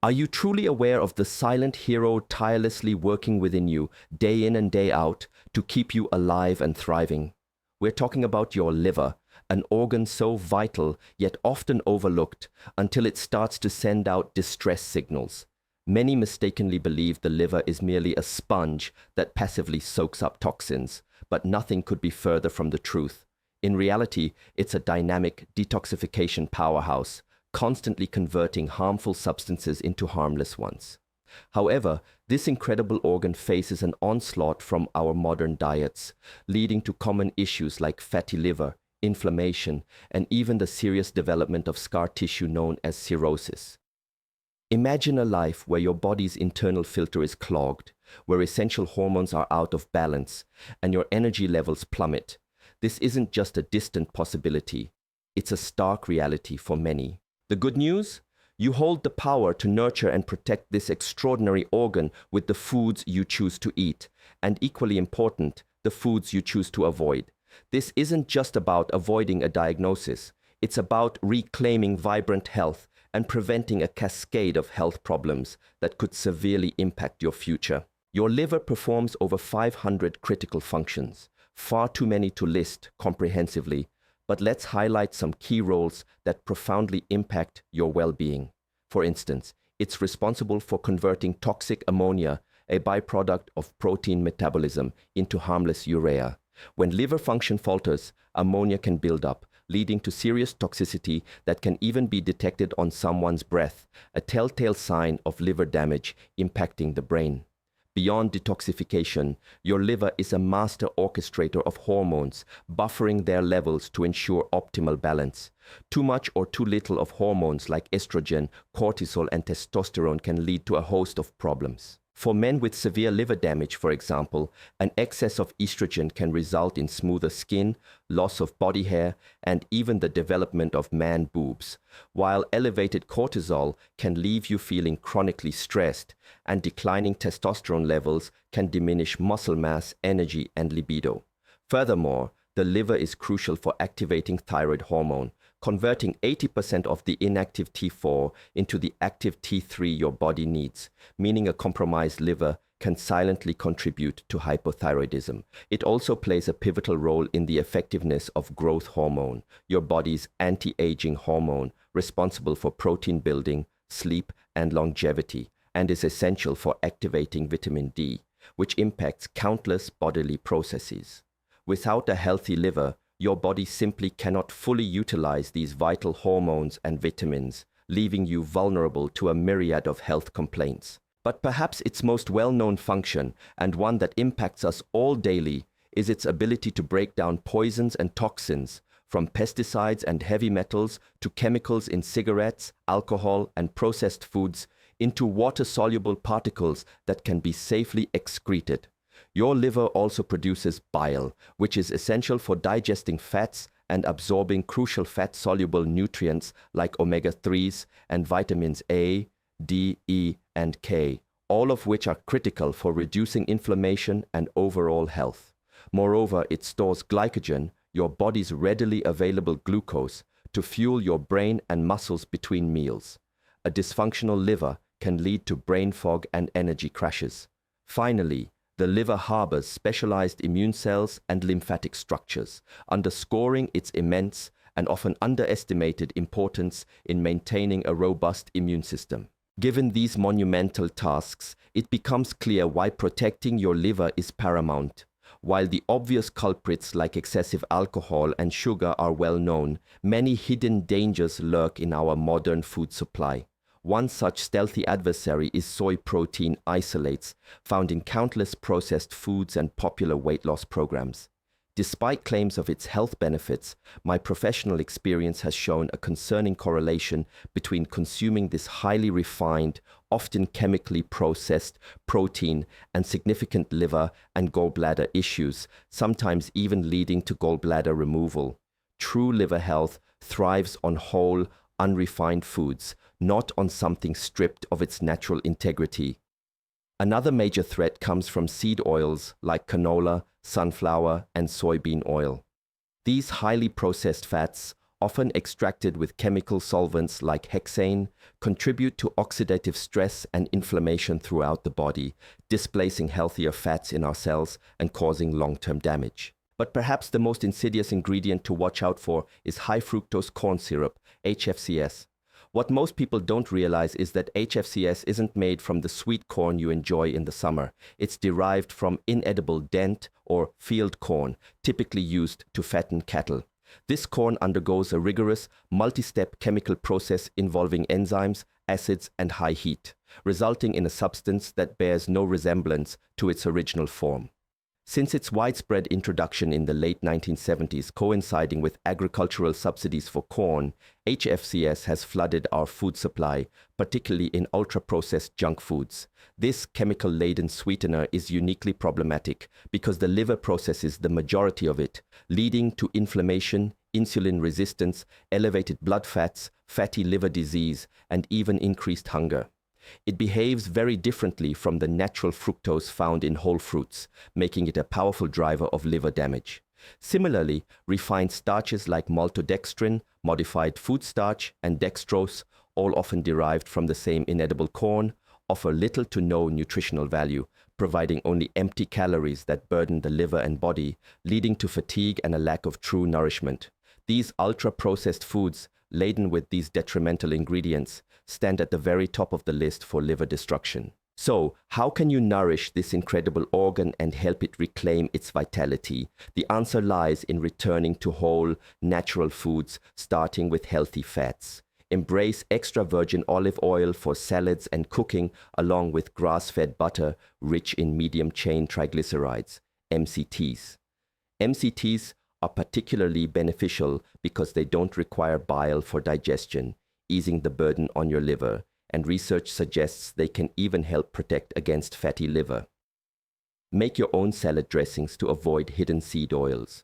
Are you truly aware of the silent hero tirelessly working within you, day in and day out, to keep you alive and thriving? We're talking about your liver, an organ so vital yet often overlooked until it starts to send out distress signals. Many mistakenly believe the liver is merely a sponge that passively soaks up toxins, but nothing could be further from the truth. In reality, it's a dynamic detoxification powerhouse, constantly converting harmful substances into harmless ones. However, this incredible organ faces an onslaught from our modern diets, leading to common issues like fatty liver, inflammation, and even the serious development of scar tissue known as cirrhosis. Imagine a life where your body's internal filter is clogged, where essential hormones are out of balance, and your energy levels plummet. This isn't just a distant possibility, it's a stark reality for many. The good news? You hold the power to nurture and protect this extraordinary organ with the foods you choose to eat, and equally important, the foods you choose to avoid. This isn't just about avoiding a diagnosis, it's about reclaiming vibrant health and preventing a cascade of health problems that could severely impact your future. Your liver performs over 500 critical functions, far too many to list comprehensively, but let's highlight some key roles that profoundly impact your well-being. For instance, it's responsible for converting toxic ammonia, a byproduct of protein metabolism, into harmless urea. When liver function falters, ammonia can build up, leading to serious toxicity that can even be detected on someone's breath, a telltale sign of liver damage impacting the brain. Beyond detoxification, your liver is a master orchestrator of hormones, buffering their levels to ensure optimal balance. Too much or too little of hormones like estrogen, cortisol, and testosterone can lead to a host of problems. For men with severe liver damage, for example, an excess of estrogen can result in smoother skin, loss of body hair, and even the development of man boobs, while elevated cortisol can leave you feeling chronically stressed, and declining testosterone levels can diminish muscle mass, energy, and libido. Furthermore, the liver is crucial for activating thyroid hormone, converting 80% of the inactive T4 into the active T3 your body needs, meaning a compromised liver can silently contribute to hypothyroidism. It also plays a pivotal role in the effectiveness of growth hormone, your body's anti-aging hormone, responsible for protein building, sleep, and longevity, and is essential for activating vitamin D, which impacts countless bodily processes. Without a healthy liver, your body simply cannot fully utilize these vital hormones and vitamins, leaving you vulnerable to a myriad of health complaints. But perhaps its most well-known function, and one that impacts us all daily, is its ability to break down poisons and toxins, from pesticides and heavy metals to chemicals in cigarettes, alcohol, and processed foods, into water-soluble particles that can be safely excreted. Your liver also produces bile, which is essential for digesting fats and absorbing crucial fat-soluble nutrients like omega-3s and vitamins A, D, E, and K, all of which are critical for reducing inflammation and overall health. Moreover, it stores glycogen, your body's readily available glucose, to fuel your brain and muscles between meals. A dysfunctional liver can lead to brain fog and energy crashes. Finally, the liver harbors specialized immune cells and lymphatic structures, underscoring its immense and often underestimated importance in maintaining a robust immune system. Given these monumental tasks, it becomes clear why protecting your liver is paramount. While the obvious culprits like excessive alcohol and sugar are well known, many hidden dangers lurk in our modern food supply. One such stealthy adversary is soy protein isolates, found in countless processed foods and popular weight loss programs. Despite claims of its health benefits, my professional experience has shown a concerning correlation between consuming this highly refined, often chemically processed protein and significant liver and gallbladder issues, sometimes even leading to gallbladder removal. True liver health thrives on whole, unrefined foods, not on something stripped of its natural integrity. Another major threat comes from seed oils like canola, sunflower, and soybean oil. These highly processed fats, often extracted with chemical solvents like hexane, contribute to oxidative stress and inflammation throughout the body, displacing healthier fats in our cells and causing long-term damage. But perhaps the most insidious ingredient to watch out for is high fructose corn syrup, HFCS. What most people don't realize is that HFCS isn't made from the sweet corn you enjoy in the summer. It's derived from inedible dent or field corn, typically used to fatten cattle. This corn undergoes a rigorous, multi-step chemical process involving enzymes, acids, and high heat, resulting in a substance that bears no resemblance to its original form. Since its widespread introduction in the late 1970s, coinciding with agricultural subsidies for corn, HFCS has flooded our food supply, particularly in ultra-processed junk foods. This chemical-laden sweetener is uniquely problematic because the liver processes the majority of it, leading to inflammation, insulin resistance, elevated blood fats, fatty liver disease, and even increased hunger. It behaves very differently from the natural fructose found in whole fruits, making it a powerful driver of liver damage. Similarly, refined starches like maltodextrin, modified food starch, and dextrose, all often derived from the same inedible corn, offer little to no nutritional value, providing only empty calories that burden the liver and body, leading to fatigue and a lack of true nourishment. These ultra-processed foods, laden with these detrimental ingredients, stand at the very top of the list for liver destruction. So, how can you nourish this incredible organ and help it reclaim its vitality? The answer lies in returning to whole, natural foods, starting with healthy fats. Embrace extra virgin olive oil for salads and cooking, along with grass-fed butter rich in medium-chain triglycerides, MCTs. MCTs are particularly beneficial because they don't require bile for digestion, easing the burden on your liver, and research suggests they can even help protect against fatty liver. Make your own salad dressings to avoid hidden seed oils.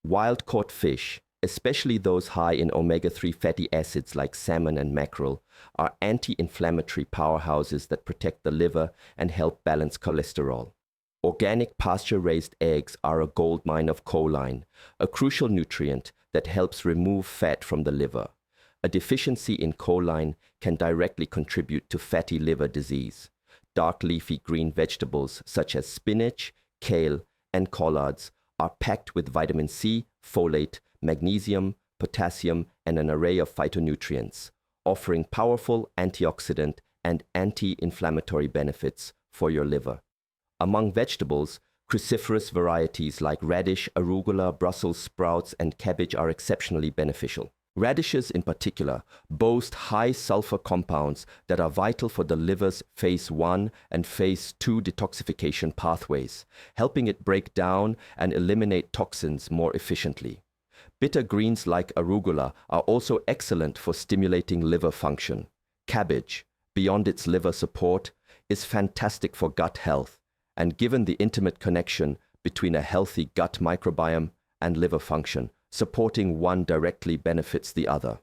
Wild-caught fish, especially those high in omega-3 fatty acids like salmon and mackerel, are anti-inflammatory powerhouses that protect the liver and help balance cholesterol. Organic pasture-raised eggs are a goldmine of choline, a crucial nutrient that helps remove fat from the liver. A deficiency in choline can directly contribute to fatty liver disease. Dark leafy green vegetables such as spinach, kale, and collards are packed with vitamin C, folate, magnesium, potassium, and an array of phytonutrients, offering powerful antioxidant and anti-inflammatory benefits for your liver. Among vegetables, cruciferous varieties like radish, arugula, Brussels sprouts, and cabbage are exceptionally beneficial. Radishes in particular boast high sulfur compounds that are vital for the liver's phase 1 and phase 2 detoxification pathways, helping it break down and eliminate toxins more efficiently. Bitter greens like arugula are also excellent for stimulating liver function. Cabbage, beyond its liver support, is fantastic for gut health, and given the intimate connection between a healthy gut microbiome and liver function, supporting one directly benefits the other.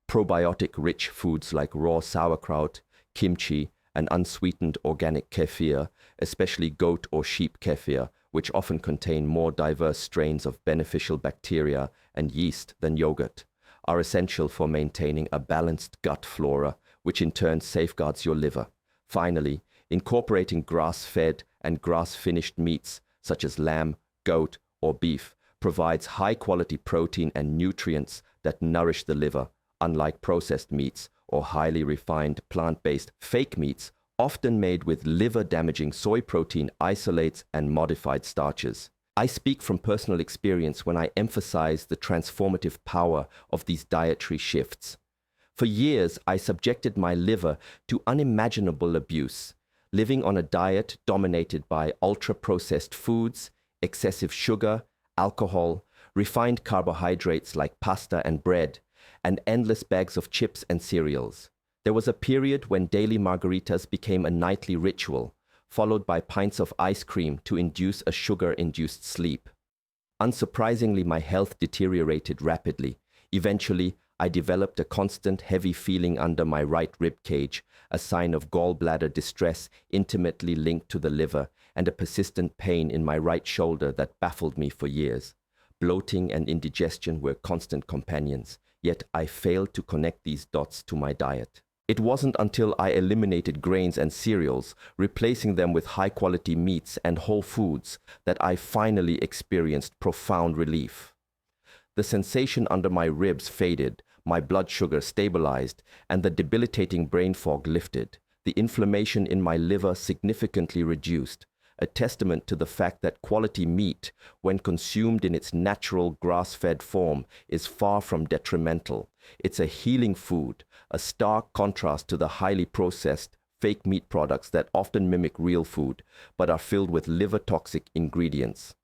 Probiotic-rich foods like raw sauerkraut, kimchi, and unsweetened organic kefir, especially goat or sheep kefir, which often contain more diverse strains of beneficial bacteria and yeast than yogurt, are essential for maintaining a balanced gut flora, which in turn safeguards your liver. Finally, incorporating grass-fed and grass-finished meats, such as lamb, goat, or beef, provides high-quality protein and nutrients that nourish the liver, unlike processed meats or highly refined plant-based fake meats, often made with liver-damaging soy protein isolates and modified starches. I speak from personal experience when I emphasize the transformative power of these dietary shifts. For years, I subjected my liver to unimaginable abuse, living on a diet dominated by ultra-processed foods, excessive sugar, alcohol, refined carbohydrates like pasta and bread, and endless bags of chips and cereals. There was a period when daily margaritas became a nightly ritual, followed by pints of ice cream to induce a sugar-induced sleep. Unsurprisingly, my health deteriorated rapidly. Eventually, I developed a constant heavy feeling under my right rib cage, a sign of gallbladder distress intimately linked to the liver, and a persistent pain in my right shoulder that baffled me for years. Bloating and indigestion were constant companions, yet I failed to connect these dots to my diet. It wasn't until I eliminated grains and cereals, replacing them with high-quality meats and whole foods, that I finally experienced profound relief. The sensation under my ribs faded, my blood sugar stabilized, and the debilitating brain fog lifted. The inflammation in my liver significantly reduced, a testament to the fact that quality meat, when consumed in its natural grass-fed form, is far from detrimental. It's a healing food, a stark contrast to the highly processed, fake meat products that often mimic real food, but are filled with liver-toxic ingredients.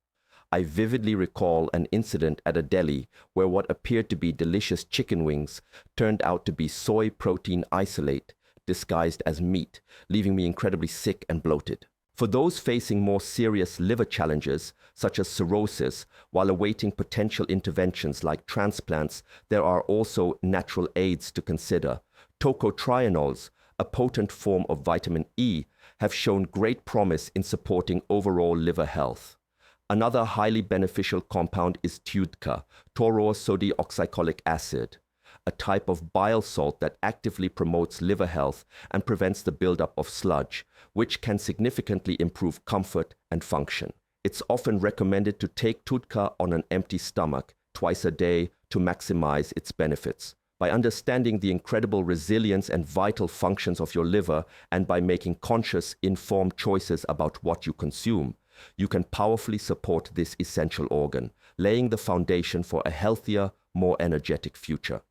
I vividly recall an incident at a deli where what appeared to be delicious chicken wings turned out to be soy protein isolate, disguised as meat, leaving me incredibly sick and bloated. For those facing more serious liver challenges, such as cirrhosis, while awaiting potential interventions like transplants, there are also natural aids to consider. Tocotrienols, a potent form of vitamin E, have shown great promise in supporting overall liver health. Another highly beneficial compound is TUDCA, tauroursodeoxycholic acid, a type of bile salt that actively promotes liver health and prevents the buildup of sludge, which can significantly improve comfort and function. It's often recommended to take TUDCA on an empty stomach twice a day to maximize its benefits. By understanding the incredible resilience and vital functions of your liver, and by making conscious, informed choices about what you consume, you can powerfully support this essential organ, laying the foundation for a healthier, more energetic future.